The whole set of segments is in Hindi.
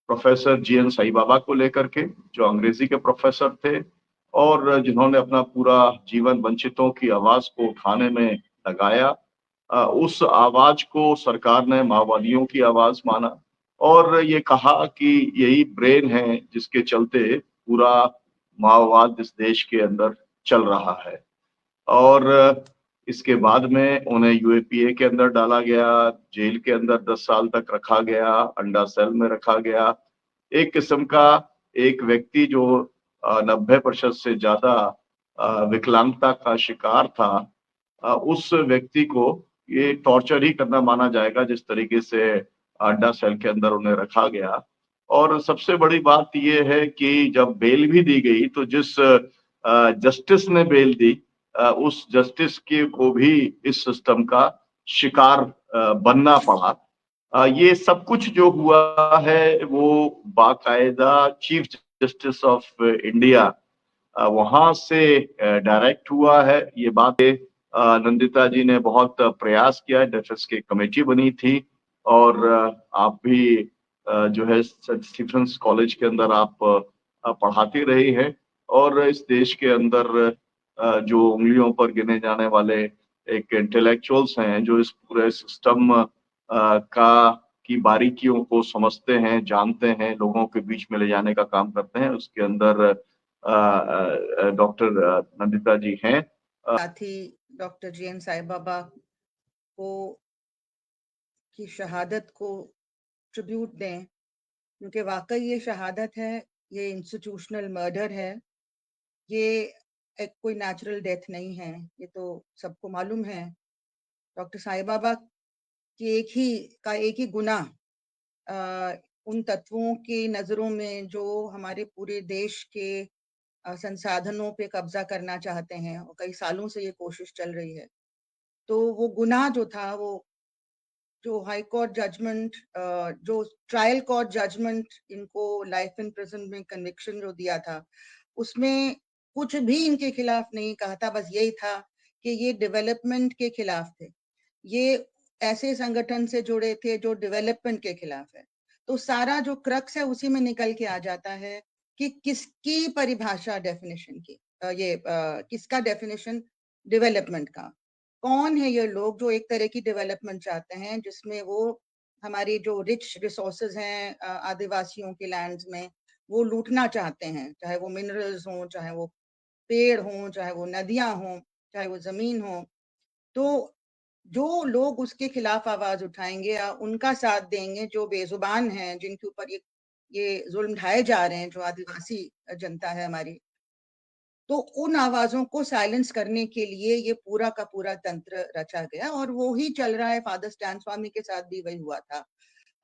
प्रोफेसर जीएन साई बाबा को लेकर के, जो अंग्रेजी के प्रोफेसर थे और जिन्होंने अपना पूरा जीवन वंचितों की आवाज को उठाने में लगाया। उस आवाज को सरकार ने माओवादियों की आवाज माना और ये कहा कि यही ब्रेन है जिसके चलते पूरा माओवाद इस देश के अंदर चल रहा है। और इसके बाद में उन्हें यूएपीए के अंदर डाला गया, जेल के अंदर 10 साल तक रखा गया, अंडा सेल में रखा गया। एक किस्म का एक व्यक्ति जो 90% से ज्यादा विकलांगता का शिकार था, उस व्यक्ति को ये टॉर्चर ही करना माना जाएगा जिस तरीके से अंडा सेल के अंदर उन्हें रखा गया। और सबसे बड़ी बात ये है कि जब बेल भी दी गई तो जिस जस्टिस ने बेल दी, उस जस्टिस के को भी इस सिस्टम का शिकार बनना पड़ा। ये सब कुछ जो हुआ है वो बाकायदा चीफ जस्टिस ऑफ इंडिया वहां से डायरेक्ट हुआ है। ये बातें नंदिता जी ने बहुत प्रयास किया है, डेफेंस की कमेटी बनी थी और आप भी जो है स्टीफेंस कॉलेज के अंदर आप पढ़ाती रही है और इस देश के अंदर जो उंगलियों पर गिने जाने वाले एक इंटेलेक्चुअल्स हैं जो इस पूरे सिस्टम का की बारीकियों को समझते हैं, जानते हैं, लोगों के बीच में ले जाने का काम करते हैं, उसके अंदर डॉक्टर नंदिता जी हैं। साथी डॉक्टर जीएन साई बाबा को की शहादत को ट्रिब्यूट दें, क्योंकि वाकई ये शहादत है, ये इंस्टीट्यूशनल मर्डर है, ये एक कोई नेचुरल डेथ नहीं है, ये तो सबको मालूम है। डॉक्टर साई बाबा की एक ही गुनाह उन तत्वों की नजरों में जो हमारे पूरे देश के संसाधनों पे कब्जा करना चाहते हैं और कई सालों से ये कोशिश चल रही है। तो वो गुनाह जो था, वो जो हाई कोर्ट जजमेंट, जो ट्रायल कोर्ट जजमेंट इनको लाइफ इन प्रिजन में कन्विक्शन जो दिया था, उसमें कुछ भी इनके खिलाफ नहीं कहा था, बस यही था कि ये डेवलपमेंट के खिलाफ थे, ये ऐसे संगठन से जुड़े थे जो डेवलपमेंट के खिलाफ है। तो सारा जो क्रक्स है उसी में निकल के आ जाता है कि किसकी परिभाषा डेफिनेशन की, किसका डेफिनेशन डेवलपमेंट का, कौन है ये लोग जो एक तरह की डेवलपमेंट चाहते हैं जिसमें वो हमारी जो रिच रिसोर्सेज हैं आदिवासियों के लैंड्स में, वो लूटना चाहते हैं, चाहे वो मिनरल्स हों, चाहे वो पेड़ हों, चाहे वो नदियां हों, चाहे वो जमीन हो। तो जो लोग उसके खिलाफ आवाज उठाएंगे या उनका साथ देंगे, जो बेजुबान हैं, जिनके ऊपर ये जुल्म ढाए जा रहे हैं, जो आदिवासी जनता है हमारी, तो उन आवाजों को साइलेंस करने के लिए ये पूरा का पूरा तंत्र रचा गया और वो ही चल रहा है। फादर स्टैन स्वामी के साथ भी वही हुआ था,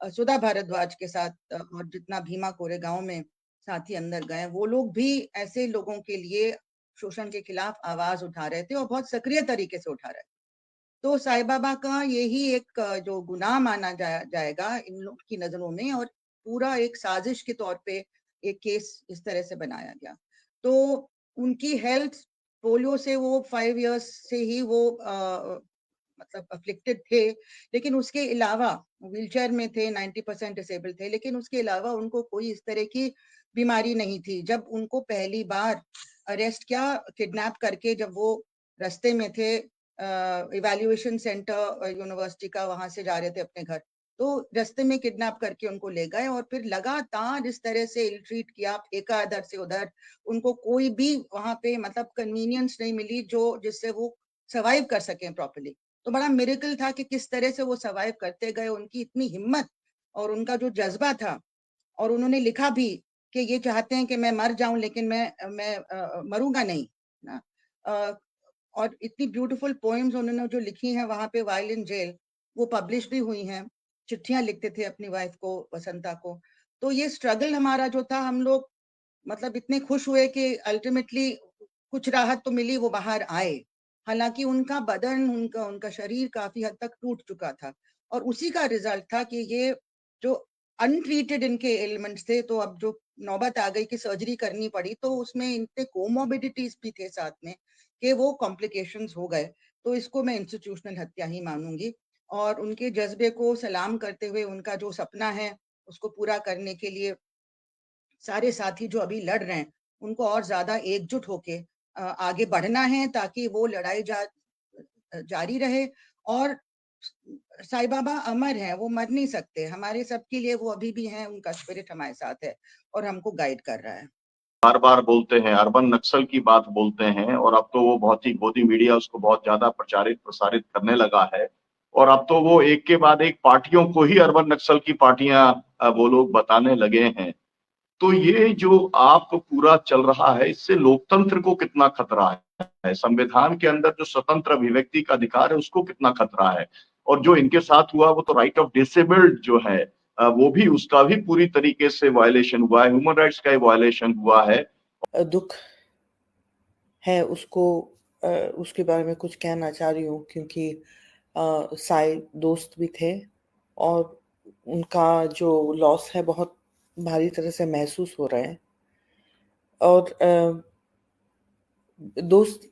सुधा भारद्वाज के साथ, और जितना भीमा कोरेगांव में साथी अंदर गए, वो लोग भी ऐसे लोगों के लिए शोषण के खिलाफ आवाज उठा रहे थे और बहुत सक्रिय तरीके से उठा रहे थे। तो साई बाबा का यही एक जो गुनाह माना जाएगा इन लोग की नजरों में, और पूरा एक साजिश के तौर पे एक केस इस तरह से बनाया गया। तो उनकी हेल्थ, पोलियो से वो 5 इयर्स से ही वो मतलब अफ्लिक्टेड थे, लेकिन उसके अलावा व्हीलचेयर में थे, 90% डिसेबल थे, लेकिन उसके अलावा उनको कोई इस तरह की बीमारी नहीं थी। जब उनको पहली बार अरेस्ट किया किडनैप करके, जब वो रास्ते में थे इवैल्यूएशन सेंटर यूनिवर्सिटी का, वहां से जा रहे थे अपने घर, तो रास्ते में किडनैप करके उनको ले गए और फिर लगातार इस तरह से इल ट्रीट किया, फेंका इधर से उधर। उनको कोई भी वहां पे मतलब कन्वीनियंस नहीं मिली जो जिससे वो सर्वाइव कर सके प्रॉपर्ली। तो बड़ा मिरेकल था कि किस तरह से वो सर्वाइव करते गए, उनकी इतनी हिम्मत और उनका जो जज्बा था। और उन्होंने लिखा भी कि ये चाहते हैं कि मैं मर जाऊं लेकिन मैं मरूंगा नहीं ना। और इतनी ब्यूटीफुल पोएम्स उन्होंने जो लिखी हैं वहां पे वाइल इन जेल, वो पब्लिश भी हुई हैं। चिट्ठियां लिखते थे अपनी वाइफ को, वसंता को। तो ये स्ट्रगल हमारा जो था, हम लोग मतलब इतने खुश हुए कि अल्टीमेटली कुछ राहत तो मिली, वो बाहर आए। हालांकि उनका बदन, उनका उनका शरीर काफी हद तक टूट चुका था और उसी का रिजल्ट था कि ये जो अनट्रीटेड इनके एलिमेंट्स थे, तो अब जो नौबत आ गई कि सर्जरी करनी पड़ी, तो उसमें इनके कोमोबिडिटीज भी थे साथ में कि वो कॉम्प्लिकेशंस हो गए। तो इसको मैं इंस्टीट्यूशनल हत्या ही मानूंगी। और उनके जज्बे को सलाम करते हुए, उनका जो सपना है उसको पूरा करने के लिए सारे साथी जो अभी लड़ रहे हैं उनको और ज्यादा एकजुट होके आगे बढ़ना है, ताकि वो लड़ाई जारी रहे। और साईं बाबा अमर हैं, वो मर नहीं सकते, हमारे सबके लिए वो अभी भी हैं, उनका स्पिरिट हमारे साथ है और हमको गाइड कर रहा है। बार बार बोलते हैं, अर्बन नक्सल की बात बोलते हैं, और अब तो वो बहुत ही गोदी मीडिया उसको बहुत ज्यादा प्रचारित प्रसारित करने लगा है। और अब तो वो एक के बाद एक पार्टियों को ही अर्बन नक्सल की पार्टियां वो लोग बताने लगे हैं। तो ये जो आप पूरा चल रहा है, इससे लोकतंत्र को कितना खतरा है, संविधान के अंदर जो स्वतंत्र अभिव्यक्ति का अधिकार है उसको कितना खतरा है। और जो इनके साथ हुआ वो तो राइट ऑफ डिसेबल्ड जो है वो भी, उसका भी पूरी तरीके से वायलेशन हुआ है, ह्यूमन राइट्स का वायलेशन हुआ है। दुख है उसको, उसके बारे में कुछ कहना चाह रही हूँ, क्योंकि साई दोस्त भी थे और उनका जो लॉस है बहुत भारी तरह से महसूस हो रहा है। और दोस्त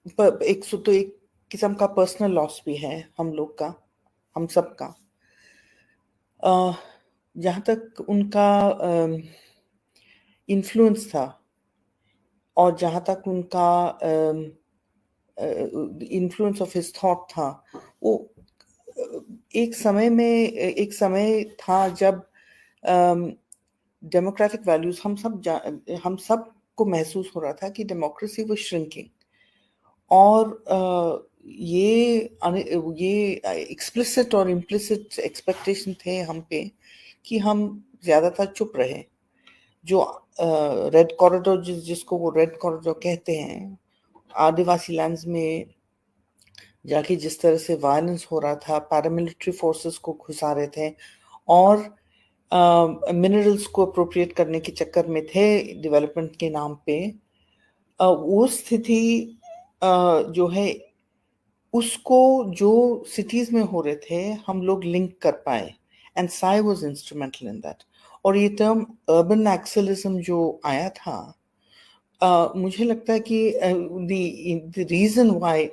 एक तो एक किस्म का पर्सनल लॉस भी है हम लोग का, हम सब का। जहाँ तक उनका इन्फ्लुएंस था और जहाँ तक उनका इन्फ्लुएंस ऑफ हिज थॉट था, वो एक समय था जब डेमोक्रेटिक वैल्यूज हम सब को महसूस हो रहा था कि डेमोक्रेसी वो श्रिंकिंग। और ये एक्सप्लिसिट और इम्प्लिसिट एक्सपेक्टेशन थे हम पे कि हम ज्यादातर चुप रहे। जो रेड कॉरिडोर जिसको वो रेड कॉरिडोर कहते हैं, आदिवासी लैंड्स में जाके जिस तरह से वायलेंस हो रहा था, पैरामिलिट्री फोर्सेस को घुसा रहे थे और मिनरल्स को अप्रोप्रिएट करने के चक्कर में थे डेवलपमेंट के नाम पे। वो स्थिति जो है उसको जो सिटीज में हो रहे थे हम लोग लिंक कर पाए, and Sai was instrumental in that. और ये टर्म अर्बन एक्सेलिज्म जो आया था, मुझे लगता है कि द रीजन व्हाई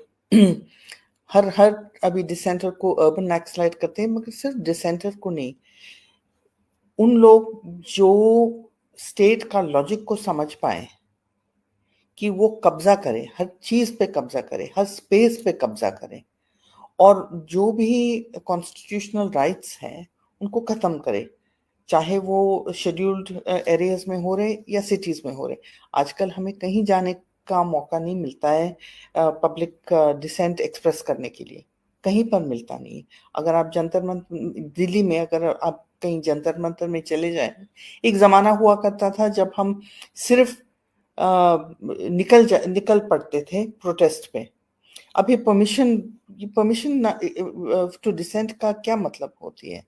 हर हर अभी डिसेंटर को अर्बन एक्सलाइट करते हैं, मगर सिर्फ डिसेंटर को नहीं, उन लोग जो स्टेट का लॉजिक को समझ पाए कि वो कब्जा करे, हर चीज पे कब्जा करे, हर स्पेस पे कब्जा करे, और जो भी कॉन्स्टिट्यूशनल राइट्स हैं उनको खत्म करे, चाहे वो शेड्यूल्ड एरियाज में हो रहे या सिटीज में हो रहे। आजकल हमें कहीं जाने का मौका नहीं मिलता है पब्लिक डिसेंट एक्सप्रेस करने के लिए, कहीं पर मिलता नहीं। अगर आप जंतर मंतर दिल्ली में, अगर आप कहीं जंतर मंतर में चले जाएं, एक जमाना हुआ करता था जब हम सिर्फ निकल पड़ते थे प्रोटेस्ट पे। अभी परमिशन टू डिसेंट का क्या मतलब होती है?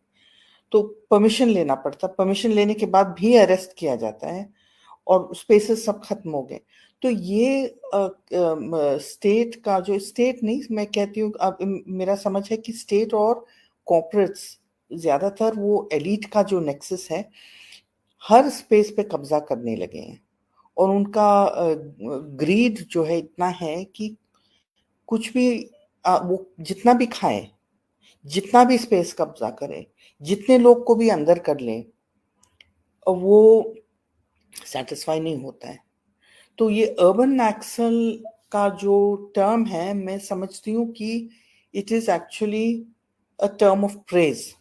तो परमिशन लेना पड़ता, परमिशन लेने के बाद भी अरेस्ट किया जाता है और स्पेसेस सब खत्म हो गए। तो ये स्टेट का जो, स्टेट नहीं, मैं कहती हूँ, अब मेरा समझ है कि स्टेट और कॉर्पोरेट्स ज्यादातर वो एलीट का जो नेक्सस है हर स्पेस पे कब्जा करने लगे हैं। और उनका ग्रीड जो है इतना है कि कुछ भी वो जितना भी खाएं, जितना भी स्पेस कब्जा करें, जितने लोग को भी अंदर कर लें, वो सेटिस्फाई नहीं होता है। तो ये अर्बन एक्सल का जो टर्म है, मैं समझती हूँ कि it is actually a term of praise,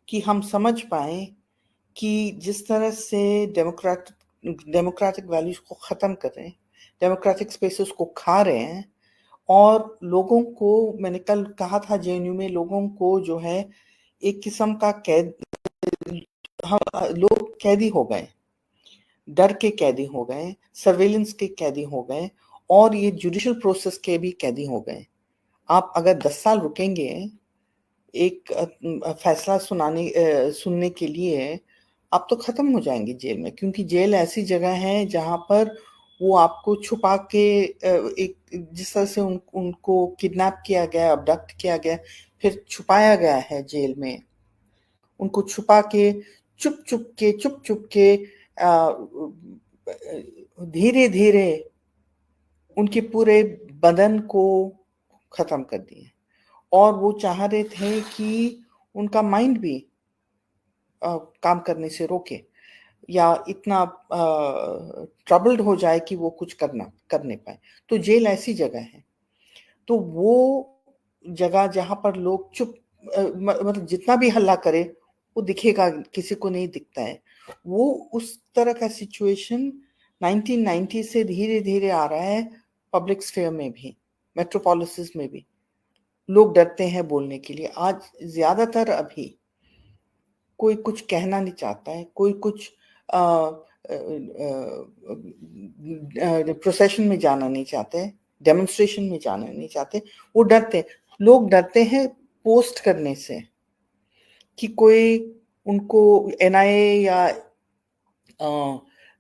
कि हम समझ पाए कि जिस तरह से डेमोक्रेटिक वैल्यूज को खत्म कर रहे हैं, डेमोक्रेटिक स्पेसेस को खा रहे हैं, और लोगों को, मैंने कल कहा था जेएनयू में, लोगों को जो है एक किस्म का कैद, लोग कैदी हो गए, डर के कैदी हो गए, सर्वेलेंस के कैदी हो गए, और ये जुडिशियल प्रोसेस के भी कैदी हो गए। आप अगर 10 साल रुकेंगे एक फैसला सुनने के लिए, आप तो खत्म हो जाएंगे जेल में, क्योंकि जेल ऐसी जगह है जहां पर वो आपको छुपा के एक जिस तरह से उनको किडनैप किया गया, अबडक्ट किया गया, फिर छुपाया गया है जेल में, उनको छुपा के चुप चुप के धीरे धीरे उनके पूरे बदन को खत्म कर दिए। और वो चाह रहे थे कि उनका माइंड भी काम करने से रोके या इतना ट्रबल्ड हो जाए कि वो कुछ कर नहीं पाए। तो जेल ऐसी जगह है, तो वो जगह जहां पर लोग चुप मतलब जितना भी हल्ला करे वो दिखेगा, किसी को नहीं दिखता है। वो उस तरह का सिचुएशन 1990 से धीरे धीरे आ रहा है पब्लिक स्फीयर में भी, मेट्रोपोलिस में भी। लोग डरते हैं बोलने के लिए। आज ज्यादातर अभी कोई कुछ कहना नहीं चाहता है, कोई कुछ प्रोसेशन में जाना नहीं चाहते, डेमोन्स्ट्रेशन में जाना नहीं चाहते। वो डरते, लोग डरते हैं पोस्ट करने से कि कोई उनको एनआईए या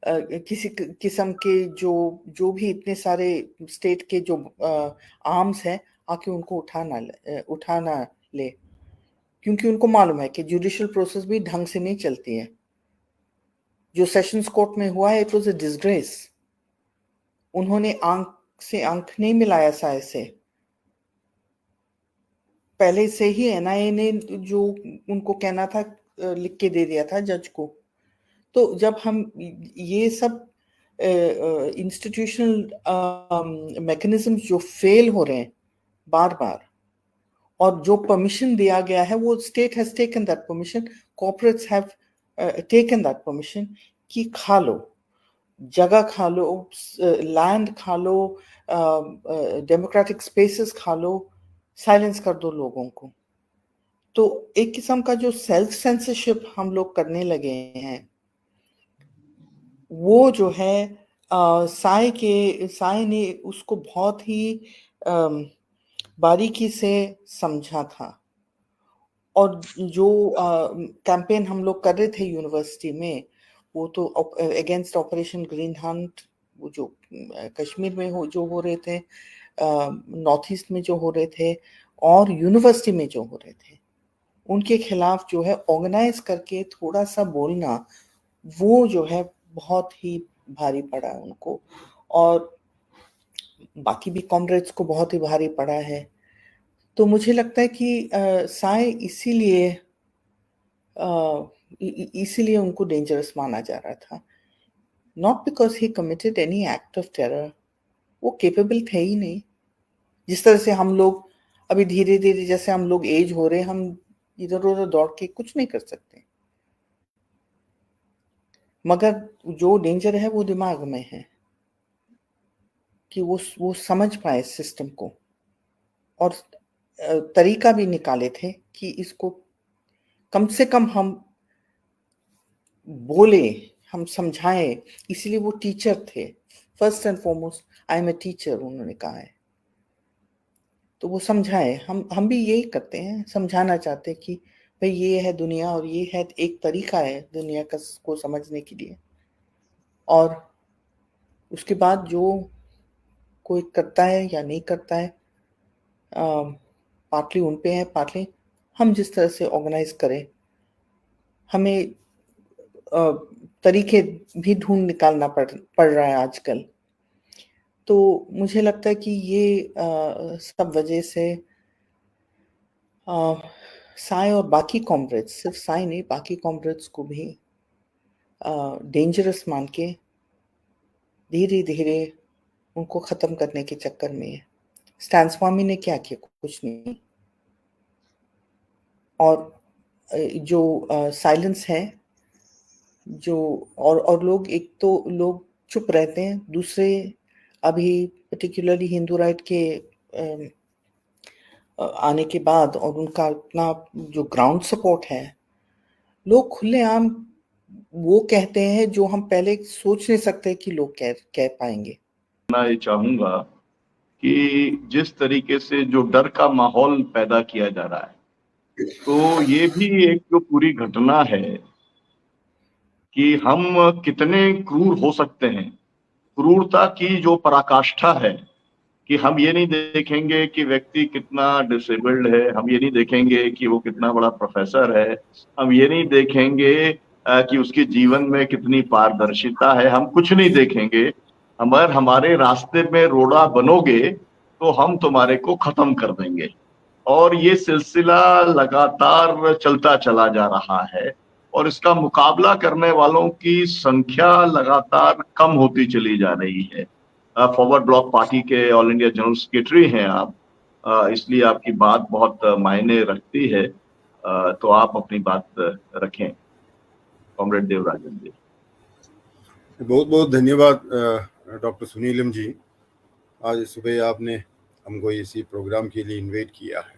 किसी किस्म के जो भी इतने सारे स्टेट के जो आर्म्स हैं आके उनको उठाना ले, क्योंकि उनको मालूम है कि जुडिशियल प्रोसेस भी ढंग से नहीं चलती है। जो सेशंस कोर्ट में हुआ है, इट वाज अ डिसग्रेस। उन्होंने आंख से आंख नहीं मिलाया साय से। पहले से ही एनआईए ने जो उनको कहना था लिख के दे दिया था जज को। तो जब हम ये सब इंस्टीट्यूशनल मैकेनिज्म जो फेल हो रहे हैं बार बार, और जो परमिशन दिया गया है वो state has taken that permission, corporates have taken that permission कि खा लो, जगह खा लो, लैंड खा लो, डेमोक्रेटिक स्पेसेस खा लो, साइलेंस कर दो लोगों को। तो एक किस्म का जो सेल्फ सेंसरशिप हम लोग करने लगे हैं, वो जो है साय ने उसको बहुत ही बारीकी से समझा था। और जो कैंपेन हम लोग कर रहे थे यूनिवर्सिटी में, वो तो अगेंस्ट ऑपरेशन ग्रीन हंट, वो जो कश्मीर में जो हो रहे थे, नॉर्थ ईस्ट में जो हो रहे थे, और यूनिवर्सिटी में जो हो रहे थे, उनके खिलाफ जो है ऑर्गेनाइज करके थोड़ा सा बोलना, वो जो है बहुत ही भारी पड़ा उनको, और बाकी भी कॉमरेड्स को बहुत ही भारी पड़ा है। तो मुझे लगता है कि साय इसीलिए उनको डेंजरस माना जा रहा था, not because he committed any act of terror. वो केपेबल थे ही नहीं। जिस तरह से हम लोग अभी धीरे धीरे, जैसे हम लोग एज हो रहे, हम इधर उधर दौड़ के कुछ नहीं कर सकते, मगर जो डेंजर है वो दिमाग में है कि वो समझ पाए सिस्टम को, और तरीका भी निकाले थे कि इसको कम से कम हम बोले, हम समझाएं। इसलिए वो टीचर थे, first and foremost I am a teacher उन्होंने कहा है। तो वो समझाए, हम भी यही करते हैं, समझाना चाहते हैं कि भाई ये है दुनिया, और ये है एक तरीका है दुनिया को समझने के लिए। और उसके बाद जो कोई करता है या नहीं करता है, पार्टली उन पे है, पार्टली हम जिस तरह से ऑर्गेनाइज करें। हमें तरीके भी ढूंढ निकालना पड़ रहा है आजकल। तो मुझे लगता है कि ये सब वजह से साय और बाकी कॉमरेड्स, सिर्फ साय नहीं, बाकी कॉमरेड्स को भी डेंजरस मान के धीरे धीरे उनको खत्म करने के चक्कर में है। स्टैन स्वामी ने क्या किया? कुछ नहीं। और जो साइलेंस है, जो और लोग, एक तो लोग चुप रहते हैं, दूसरे अभी पर्टिकुलरली हिंदू राइट के आने के बाद और उनका अपना जो ग्राउंड सपोर्ट है, लोग खुलेआम वो कहते हैं जो हम पहले सोच नहीं सकते कि लोग कह पाएंगे। मैं ये चाहूंगा कि जिस तरीके से जो डर का माहौल पैदा किया जा रहा है, तो ये भी एक जो पूरी घटना है कि हम कितने क्रूर हो सकते हैं। क्रूरता की जो पराकाष्ठा है कि हम ये नहीं देखेंगे कि व्यक्ति कितना डिसेबल्ड है, हम ये नहीं देखेंगे कि वो कितना बड़ा प्रोफेसर है, हम ये नहीं देखेंगे कि उसके जीवन में कितनी पारदर्शिता है, हम कुछ नहीं देखेंगे। अगर हमारे रास्ते में रोड़ा बनोगे तो हम तुम्हारे को खत्म कर देंगे। और ये सिलसिला लगातार चलता चला जा रहा है। और इसका मुकाबला करने वालों की संख्या लगातार कम होती चली जा रही है। फॉरवर्ड ब्लॉक पार्टी के ऑल इंडिया जनरल सेक्रेटरी हैं आप, इसलिए आपकी बात बहुत मायने रखती है। तो आप अपनी बात रखें कॉमरेड देवराजन जी। बहुत बहुत धन्यवाद डॉक्टर सुनीलम जी। आज सुबह आपने हमको इसी प्रोग्राम के लिए इनवाइट किया है।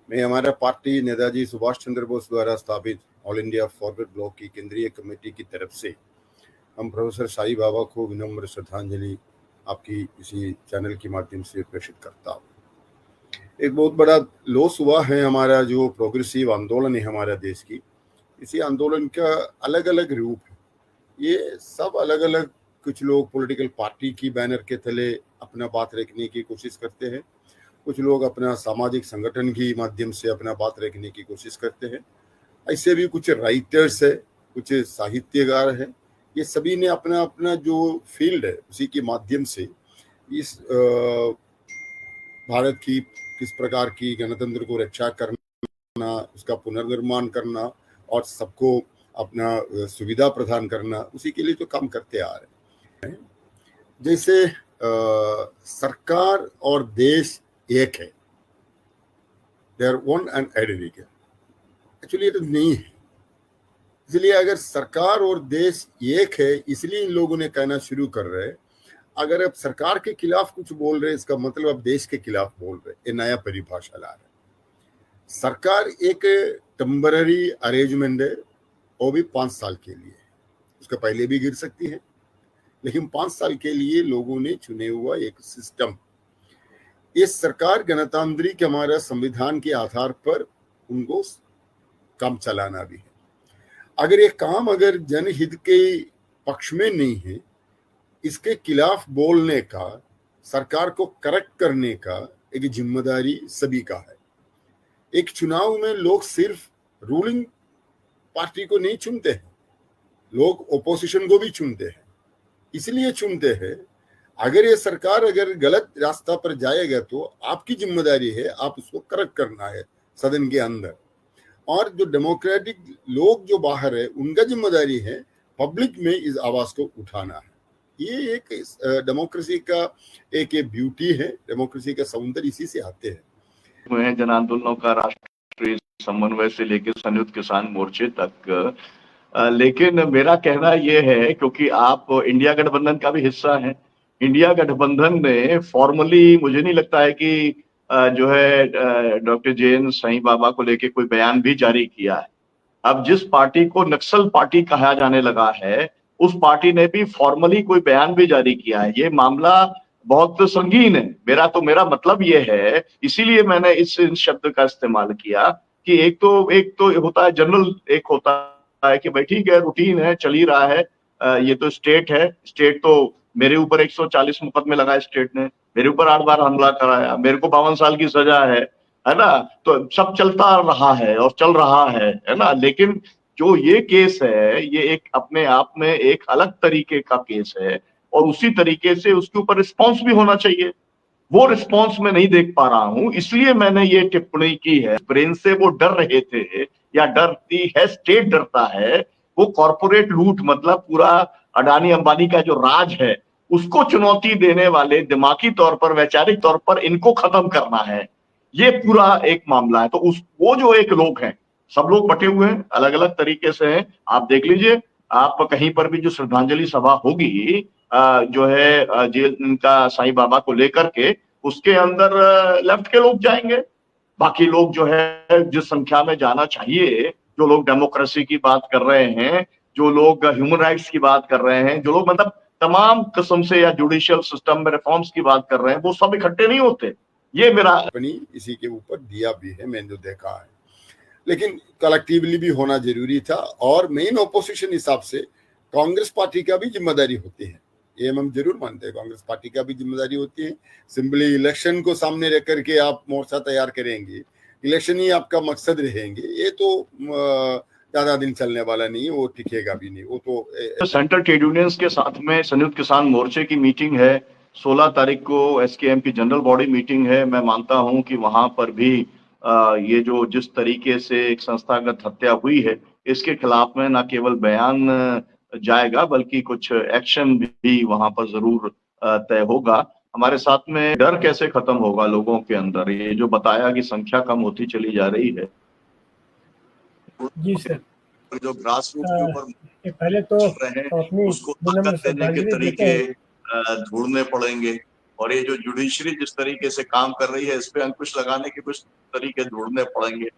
मैं हमारा पार्टी नेताजी सुभाष चंद्र बोस द्वारा स्थापित ऑल इंडिया फॉरवर्ड ब्लॉक की केंद्रीय कमेटी की तरफ से हम प्रोफेसर साईं बाबा को विनम्र श्रद्धांजलि आपकी इसी चैनल के माध्यम से प्रेषित करता हूँ। एक बहुत बड़ा लॉस हुआ है हमारा जो प्रोग्रेसिव आंदोलन है हमारा देश की। इसी आंदोलन का अलग अलग रूप है। ये सब अलग अलग, कुछ लोग पॉलिटिकल पार्टी की बैनर के तले अपना बात रखने की कोशिश करते हैं, कुछ लोग अपना सामाजिक संगठन की माध्यम से अपना बात रखने की कोशिश करते हैं। ऐसे भी कुछ राइटर्स है, कुछ साहित्यकार है, ये सभी ने अपना अपना जो फील्ड है उसी के माध्यम से इस भारत की किस प्रकार की गणतंत्र को रक्षा करना, उसका पुनर्निर्माण करना और सबको अपना सुविधा प्रदान करना, उसी के लिए तो काम करते आ रहे हैं। जैसे सरकार और देश एक है, they are one and identical. Actually ये तो नहीं है। इसलिए अगर सरकार और देश एक है, इसलिए इन लोगों ने कहना शुरू कर रहे हैं अगर अब सरकार के खिलाफ कुछ बोल रहे, इसका मतलब अब देश के खिलाफ बोल रहे। ये नया परिभाषा ला रहे। सरकार एक टेम्पररी अरेंजमेंट है, वो भी 5 साल के लिए, उसके पहले भी गिर सकती है, लेकिन 5 साल के लिए लोगों ने चुने हुआ एक सिस्टम। ये सरकार गणतांत्रिक हमारा संविधान के आधार पर उनको काम चलाना भी है। अगर ये काम अगर जनहित के पक्ष में नहीं है, इसके खिलाफ बोलने का, सरकार को करेक्ट करने का एक जिम्मेदारी सभी का है। एक चुनाव में लोग सिर्फ रूलिंग पार्टी को नहीं चुनते हैं, लोग ओपोजिशन को भी चुनते हैं। इसलिए चुनते हैं अगर ये सरकार अगर गलत रास्ता पर जाएगा तो आपकी जिम्मेदारी है, आप उसको करेक्ट करना है सदन के अंदर। और जो डेमोक्रेटिक लोग जो बाहर है, उनका जिम्मेदारी है पब्लिक में इस आवाज को उठाना है। ये एक डेमोक्रेसी का एक ब्यूटी है, डेमोक्रेसी का सौंदर्य इसी से आते हैं। जन आंदोलनों का राष्ट्रीय समन्वय से लेकर संयुक्त किसान मोर्चे तक, लेकिन मेरा कहना यह है, क्योंकि आप इंडिया गठबंधन का भी हिस्सा हैं, इंडिया गठबंधन ने फॉर्मली, मुझे नहीं लगता है कि जो है डॉक्टर जे.एन. साईं बाबा को लेके कोई बयान भी जारी किया है। अब जिस पार्टी को नक्सल पार्टी कहा जाने लगा है, उस पार्टी ने भी फॉर्मली कोई बयान भी जारी किया है। ये मामला बहुत संगीन है। मेरा मतलब ये है, इसीलिए मैंने इस शब्द का इस्तेमाल किया कि एक तो होता है जनरल, एक होता है कि भाई ठीक है, रूटीन है, चल ही रहा है, ये तो स्टेट है, स्टेट तो मेरे ऊपर 140 मुकदमे लगाए, स्टेट ने मेरे ऊपर 8 बार हमला कराया, मेरे को 52 साल की सजा है ना, तो सब चलता रहा है और चल रहा है ना। लेकिन जो ये केस है, ये एक अपने आप में एक अलग तरीके का केस है और उसी तरीके से उसके ऊपर रिस्पॉन्स भी होना चाहिए। वो रिस्पॉन्स मैं नहीं देख पा रहा हूं, इसलिए मैंने ये टिप्पणी की है। ब्रेन से वो डर रहे थे या डरती है, स्टेट डरता है, वो कॉर्पोरेट लूट, मतलब पूरा अडानी अंबानी का जो राज है उसको चुनौती देने वाले, दिमागी तौर पर, वैचारिक तौर पर इनको खत्म करना है, ये पूरा एक मामला है। तो वो जो एक लोग हैं, सब लोग बटे हुए हैं, अलग अलग तरीके से हैं। आप देख लीजिए, आप कहीं पर भी जो श्रद्धांजलि सभा होगी जो है जिनका साईं बाबा को लेकर के, उसके अंदर लेफ्ट के लोग जाएंगे, बाकी लोग जो है जिस संख्या में जाना चाहिए, जो लोग डेमोक्रेसी की बात कर रहे हैं, जो लोग ह्यूमन राइट्स की बात कर रहे हैं, जो लोग मतलब तमाम किस्म से या जुडिशियल सिस्टम में रिफॉर्म्स की बात कर रहे हैं, वो सब इकट्ठे नहीं होते। ये मेरा इसी के ऊपर दिया भी है, मैंने जो देखा है। लेकिन कलेक्टिवली भी होना जरूरी था। और मेन ओपोजिशन हिसाब से कांग्रेस पार्टी का भी जिम्मेदारी होती है, ये हम जरूर मानते हैं। कांग्रेस पार्टी का भी जिम्मेदारी होती है। सिंपली इलेक्शन को सामने रख करके आप मोर्चा तैयार करेंगे, इलेक्शन ही आपका मकसद रहेंगे, ये तो ज्यादा दिन चलने वाला नहीं है, वो टिकेगा भी नहीं। वो तो सेंट्रल ट्रेड यूनियंस के साथ में संयुक्त किसान मोर्चे की मीटिंग है 16 तारीख को, एसकेएम की जनरल बॉडी मीटिंग है। मैं मानता हूं कि वहां पर भी ये जो जिस तरीके से एक संस्थागत हत्या हुई है, इसके खिलाफ में न केवल बयान जाएगा बल्कि कुछ एक्शन भी वहां पर जरूर तय होगा। हमारे साथ में डर कैसे खत्म होगा लोगों के अंदर, ये जो बताया कि संख्या कम होती चली जा रही है। जी सर, जो ग्रास रूट के ऊपर पहले तो अपनी उसको ताकत देने के तरीके ढूंढने पड़ेंगे, और ये जो जुडिशरी जिस तरीके से काम कर रही है इस पे अंकुश लगाने के कुछ तरीके ढूंढने पड़ेंगे।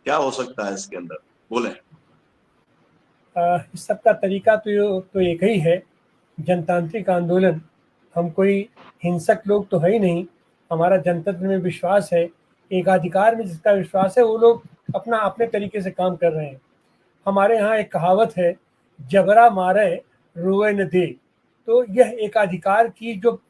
क्या हो सकता है इसके अंदर, बोले। इस सब का तरीका तो एक ही है, जनतांत्रिक आंदोलन। हम कोई हिंसक लोग तो है ही नहीं, हमारा जनतंत्र में विश्वास है, एकाधिकार में जिसका विश्वास है वो लोग अपना अपने तरीके से काम कर रहे हैं। हमारे यहाँ एक कहावत है, जबरा मारे रोए न दे। तो यह एकाधिकार की जो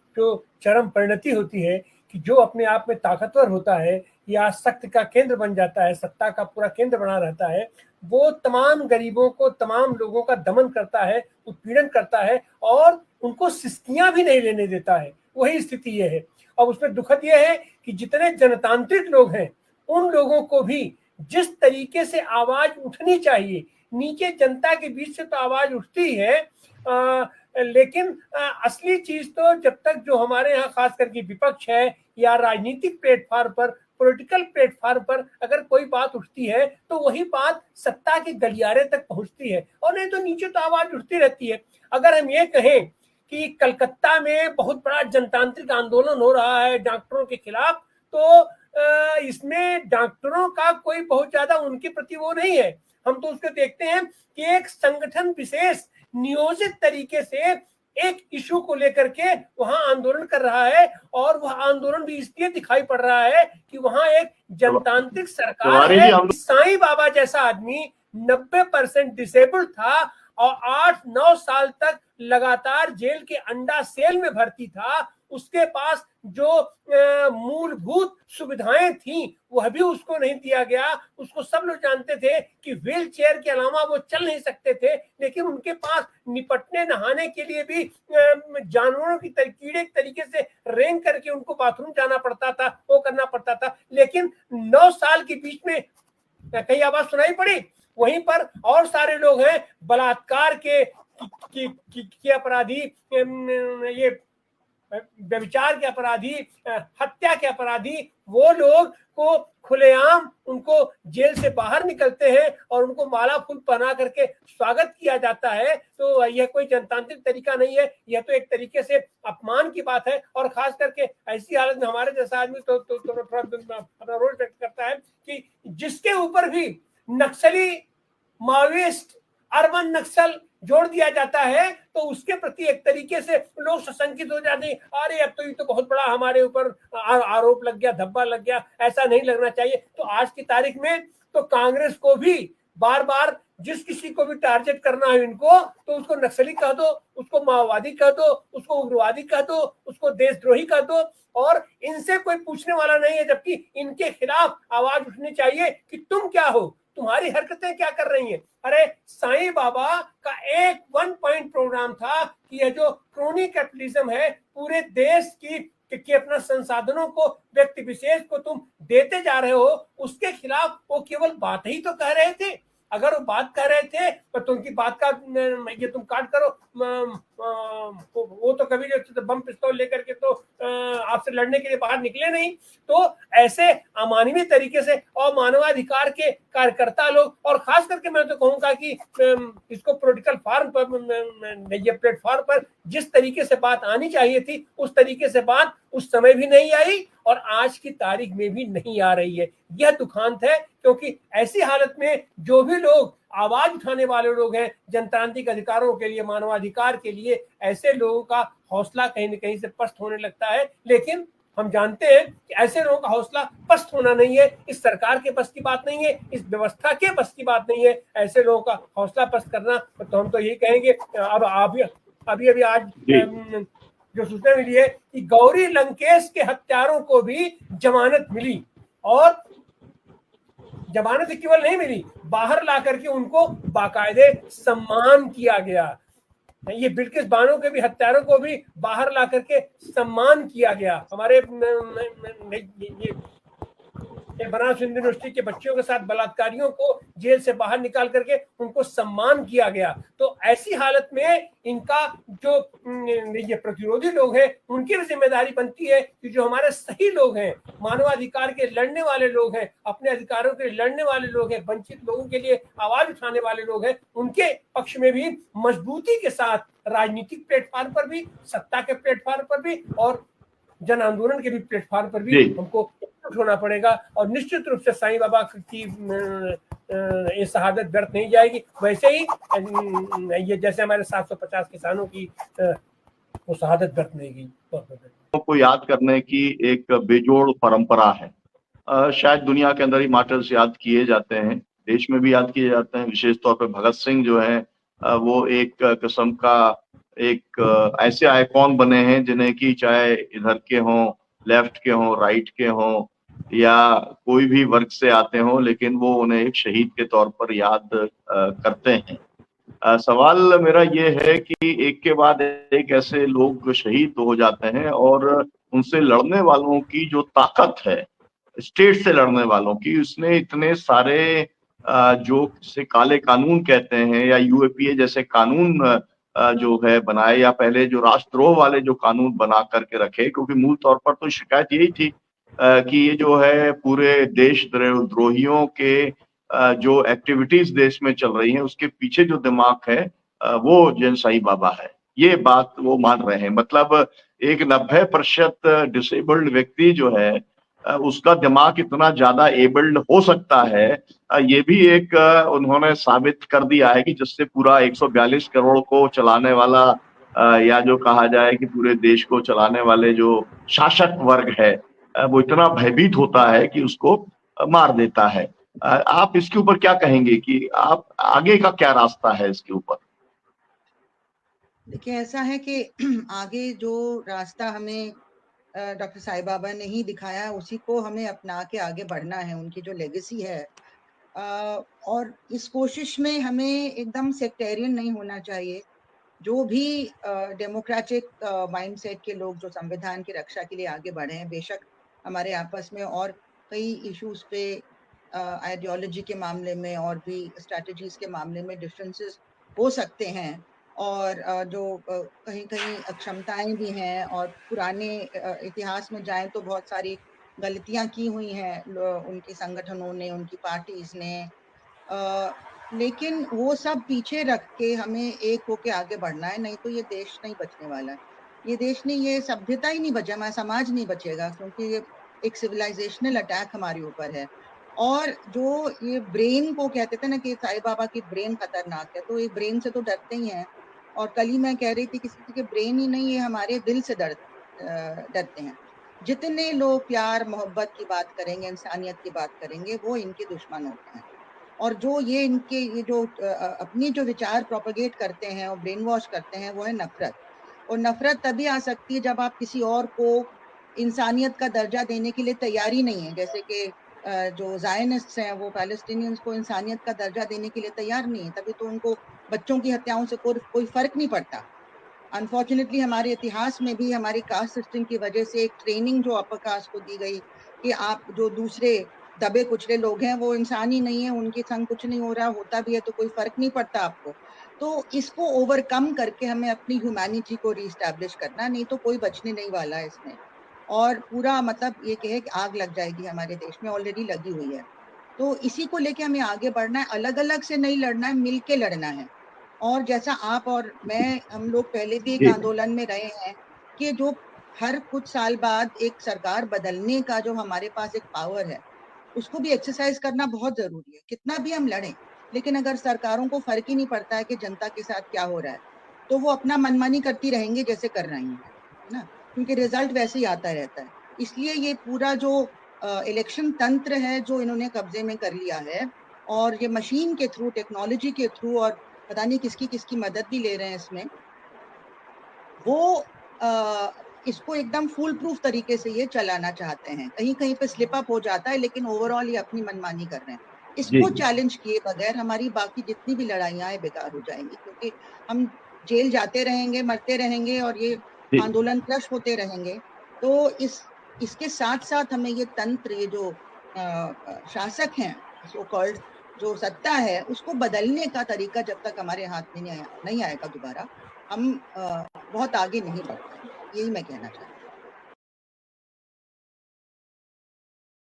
चरम परिणति होती है कि जो अपने आप में ताकतवर होता है या शक्ति का केंद्र बन जाता है, सत्ता का पूरा केंद्र बना रहता है, वो तमाम गरीबों को, तमाम लोगों का दमन करता है, उत्पीड़न करता है और उनको सिस्कियां भी नहीं लेने देता है। वही स्थिति ये है। और उसमें दुखद ये है कि जितने जनतांत्रिक लोग हैं उन लोगों को भी जिस तरीके से आवाज उठनी चाहिए, नीचे जनता के बीच से तो आवाज उठती है, लेकिन असली चीज तो जब तक जो हमारे यहाँ खास करके विपक्ष है या राजनीतिक प्लेटफॉर्म पर, पॉलिटिकल प्लेटफॉर्म पर अगर कोई बात उठती है तो वही बात सत्ता के गलियारे तक पहुंचती है, और नहीं तो नीचे तो आवाज उठती रहती है। अगर हम ये कहें कि कलकत्ता में बहुत बड़ा जनतांत्रिक आंदोलन हो रहा है डॉक्टरों के खिलाफ, तो इसमें डॉक्टरों का कोई बहुत ज्यादा उनके प्रति वो नहीं है। हम तो उसको देखते हैं कि एक संगठन विशेष नियोजित तरीके से एक इशू को लेकर के वहां आंदोलन कर रहा है, और वह आंदोलन भी इसलिए दिखाई पड़ रहा है कि वहां एक जनतांत्रिक सरकार है। साईं बाबा जैसा आदमी 90% डिसेबल्ड था और 8-9 साल तक लगातार जेल के अंडा सेल में भर्ती था, उसके पास जो मूलभूत सुविधाएं थी वह भी उसको नहीं दिया गया। उसको सब लोग जानते थे कि व्हील चेयर के अलावा वो चल नहीं सकते थे, लेकिन उनके पास निपटने नहाने के लिए भी जानवरों की कीड़े तरीके से रेंग करके उनको बाथरूम जाना पड़ता था, वो करना पड़ता था। लेकिन 9 साल के बीच में कहीं आवाज सुनाई पड़ी? वहीं पर और सारे लोग हैं, बलात्कार के अपराधी, ये व्यभिचार के अपराधी, हत्या के अपराधी, वो लोग को खुलेआम उनको जेल से बाहर निकलते हैं और उनको माला फूल पहना करके स्वागत किया जाता है। तो यह कोई जनतांत्रिक तरीका नहीं है, यह तो एक तरीके से अपमान की बात है। और खास करके ऐसी हालत में हमारे जैसा आदमी तो थोड़ा अपना रोल व्यक्त करता है कि जिसके ऊपर भी नक्सली, माओइस्ट, अर्बन नक्सल जोड़ दिया जाता है तो उसके प्रति एक तरीके से लोग सशंकित हो जाते हैं, अरे अब तो ये तो बहुत बड़ा हमारे ऊपर आरोप लग गया, धब्बा लग गया, ऐसा नहीं लगना चाहिए। तो आज की तारीख में तो कांग्रेस को भी बार बार जिस किसी को भी टारगेट करना है इनको, तो उसको नक्सली कह दो, उसको माओवादी कह दो, उसको उग्रवादी कह दो, उसको देशद्रोही कह दो, और इनसे कोई पूछने वाला नहीं है। जबकि इनके खिलाफ आवाज उठनी चाहिए कि तुम क्या हो, तुम्हारी हरकतें क्या कर रही हैं। अरे साईं बाबा का एक 1 पॉइंट प्रोग्राम था कि यह जो क्रोनी कैपिटलिज्म है, पूरे देश की अपना संसाधनों को व्यक्ति विशेष को तुम देते जा रहे हो, उसके खिलाफ वो केवल बात ही तो कह रहे थे। अगर वो बात कर रहे थे तो उनकी बात का ये तुम काट करो, वो तो कभी जो बम पिस्तौल लेकर के तो आपसे लड़ने के लिए बाहर निकले नहीं। तो ऐसे अमानवीय तरीके से और मानवाधिकार के कार्यकर्ता लोग, और खास करके मैं तो कहूंगा कि इसको पॉलिटिकल फॉर्म पर, ये प्लेटफॉर्म पर जिस तरीके से बात आनी चाहिए थी उस तरीके से बात उस समय भी नहीं आई और आज की तारीख में भी नहीं आ रही है। यह दुखांत है, क्योंकि ऐसी हालत में जो भी लोग आवाज उठाने वाले लोग हैं जनतांत्रिक अधिकारों के लिए, मानवाधिकार के लिए, ऐसे लोगों का हौसला कहीं न कहीं से पस्त होने लगता है। लेकिन हम जानते हैं कि ऐसे लोगों का हौसला पस्त होना नहीं है, इस सरकार के बस की बात नहीं है, इस व्यवस्था के बस की बात नहीं है ऐसे लोगों का हौसला पस्त करना। तो हम तो यही कहेंगे, अब अभी आज जो सूचना मिली है कि गौरी लंकेश के हत्यारों को भी जमानत मिली, और जमानत केवल नहीं मिली, बाहर ला करके उनको बाकायदे सम्मान किया गया। ये बिल्किस बानो के भी हत्यारों को भी बाहर ला करके सम्मान किया गया। हमारे बनारस हिंदू यूनिवर्सिटी के बच्चों के साथ बलात्कारियों को जेल से बाहर निकाल करके उनको सम्मान किया गया। तो ऐसी हालत में इनका जो ये प्रतिरोधी लोग हैं उनकी भी जिम्मेदारी बनती है कि जो हमारे सही लोग हैं, मानवाधिकार के लड़ने वाले लोग हैं, अपने अधिकारों के लड़ने वाले लोग हैं, वंचित लोगों के लिए आवाज उठाने वाले लोग हैं, उनके पक्ष में भी मजबूती के साथ राजनीतिक प्लेटफॉर्म पर भी, सत्ता के प्लेटफॉर्म पर भी और जन आंदोलन के भी प्लेटफॉर्म पर भी हमको एकजुट होना पड़ेगा। और निश्चित रूप से साईं बाबा की ये शहादत व्यर्थ नहीं जाएगी। वैसे ही ये जैसे हमारे 750 किसानों की वो शहादत व्यर्थ नहीं गई। को याद करने की एक बेजोड़ परंपरा है। शायद दुनिया के अंदर ही मार्टर्स याद किए जाते हैं, देश में भी याद किए जाते हैं। विशेष तौर पर भगत सिंह जो है वो एक किस्म का एक ऐसे आइकॉन बने हैं जिन्हें कि चाहे इधर के हों, लेफ्ट के हों, राइट के हों या कोई भी वर्ग से आते हों, लेकिन वो उन्हें एक शहीद के तौर पर याद करते हैं। सवाल मेरा ये है कि एक के बाद एक ऐसे लोग शहीद हो जाते हैं और उनसे लड़ने वालों की जो ताकत है, स्टेट से लड़ने वालों की, उसने इतने सारे जो से काले कानून कहते हैं या यूएपीए जैसे कानून जो है बनाए, या पहले जो राष्ट्रद्रोह वाले जो कानून बना करके रखे, क्योंकि मूल तौर पर तो शिकायत यही थी कि ये जो है पूरे देशद्रोहियों के जो एक्टिविटीज देश में चल रही हैं उसके पीछे जो दिमाग है वो जैन साईं बाबा है। ये बात वो मान रहे हैं। मतलब एक 90% डिसेबल्ड व्यक्ति जो है उसका दिमाग इतना ज्यादा एबल्ड हो सकता है, ये भी एक उन्होंने साबित कर दिया है कि जिससे पूरा 142 करोड़ को चलाने वाला या जो कहा जाए कि पूरे देश को चलाने वाले जो शासक वर्ग है वो इतना भयभीत होता है कि उसको मार देता है। आप इसके ऊपर क्या कहेंगे कि आप आगे का क्या रास्ता है इसके ऊपर? देखिए, ऐसा है कि आगे जो रास्ता हमें डॉक्टर साईं बाबा ने ही दिखाया, उसी को हमें अपना के आगे बढ़ना है, उनकी जो लेगेसी है। और इस कोशिश में हमें एकदम सेक्टेरियन नहीं होना चाहिए। जो भी डेमोक्रेटिक माइंडसेट के लोग जो संविधान की रक्षा के लिए आगे बढ़े हैं, बेशक हमारे आपस में और कई इश्यूज पे आइडियोलॉजी के मामले में और भी स्ट्रैटेजीज के मामले में डिफरेंसेस हो सकते हैं, और जो कहीं कहीं अक्षमताएं भी हैं, और पुराने इतिहास में जाएं तो बहुत सारी गलतियां की हुई हैं उनके संगठनों ने, उनकी पार्टीज ने। लेकिन वो सब पीछे रख के हमें एक होके आगे बढ़ना है, नहीं तो ये देश नहीं बचने वाला है। ये देश नहीं, ये सभ्यता ही नहीं बचे, हमारा समाज नहीं बचेगा, क्योंकि ये एक सिविलाइजेशनल अटैक हमारे ऊपर है। और जो ये ब्रेन को कहते थे ना कि साईं बाबा की ब्रेन खतरनाक है, तो ये ब्रेन से तो डरते ही हैं। और कल ही मैं कह रही थी किसी के ब्रेन ही नहीं, ये हमारे दिल से डरते हैं। जितने लोग प्यार मोहब्बत की बात करेंगे, इंसानियत की बात करेंगे, वो इनके दुश्मन होते हैं। और जो ये इनके ये जो अपनी जो विचार प्रोपेगेट करते हैं और ब्रेन वॉश करते हैं, वो है नफरत। और नफरत तभी आ सकती है जब आप किसी और को इंसानियत का दर्जा देने के लिए तैयारी नहीं है। जैसे कि जो जायनिस्ट्स हैं वो पैलेस्टीनियंस को इंसानियत का दर्जा देने के लिए तैयार नहीं है, तभी तो उनको बच्चों की हत्याओं से कोई फर्क नहीं पड़ता। अनफॉर्चुनेटली हमारे इतिहास में भी हमारी कास्ट सिस्टम की वजह से एक ट्रेनिंग जो अपर कास्ट को दी गई कि आप जो दूसरे दबे कुचले लोग हैं वो इंसान ही नहीं है, उनके संग कुछ नहीं हो रहा, होता भी है तो कोई फर्क नहीं पड़ता आपको। तो इसको ओवरकम करके हमें अपनी ह्यूमैनिटी को रीस्टैब्लिश करना, नहीं तो कोई बचने नहीं वाला है इसमें। और पूरा मतलब ये कहे कि आग लग जाएगी, हमारे देश में ऑलरेडी लगी हुई है। तो इसी को लेके हमें आगे बढ़ना है, अलग अलग से नहीं लड़ना है, मिल के लड़ना है। और जैसा आप और मैं, हम लोग पहले भी एक आंदोलन में रहे हैं कि जो हर कुछ साल बाद एक सरकार बदलने का जो हमारे पास एक पावर है, उसको भी एक्सरसाइज करना बहुत जरूरी है। कितना भी हम लड़ें, लेकिन अगर सरकारों को फर्क ही नहीं पड़ता है कि जनता के साथ क्या हो रहा है, तो वो अपना मनमानी करती रहेंगे जैसे कर रही हैं, है ना, क्योंकि रिजल्ट वैसे ही आता रहता है। इसलिए ये पूरा जो इलेक्शन तंत्र है जो इन्होंने कब्जे में कर लिया है, और ये मशीन के थ्रू, टेक्नोलॉजी के थ्रू, और पता नहीं किसकी किसकी मदद भी ले रहे हैं इसमें, वो इसको एकदम फुल प्रूफ तरीके से ये चलाना चाहते हैं। कहीं कहीं पे स्लिप अप हो जाता है, लेकिन ओवरऑल ये अपनी मनमानी कर रहे हैं। इसको चैलेंज किए बगैर हमारी बाकी जितनी भी लड़ाइयां हैं बेकार हो जाएंगी, क्योंकि हम जेल जाते रहेंगे, मरते रहेंगे, और ये आंदोलन क्रश होते रहेंगे। तो इसके साथ साथ हमें ये तंत्र, ये जो शासक हैं, सो कॉल्ड जो सत्ता है, उसको बदलने का तरीका जब तक हमारे हाथ में नहीं आएगा दोबारा, हम बहुत आगे नहीं बढ़ पाएंगे। यही मैं कहना चाहती हूँ।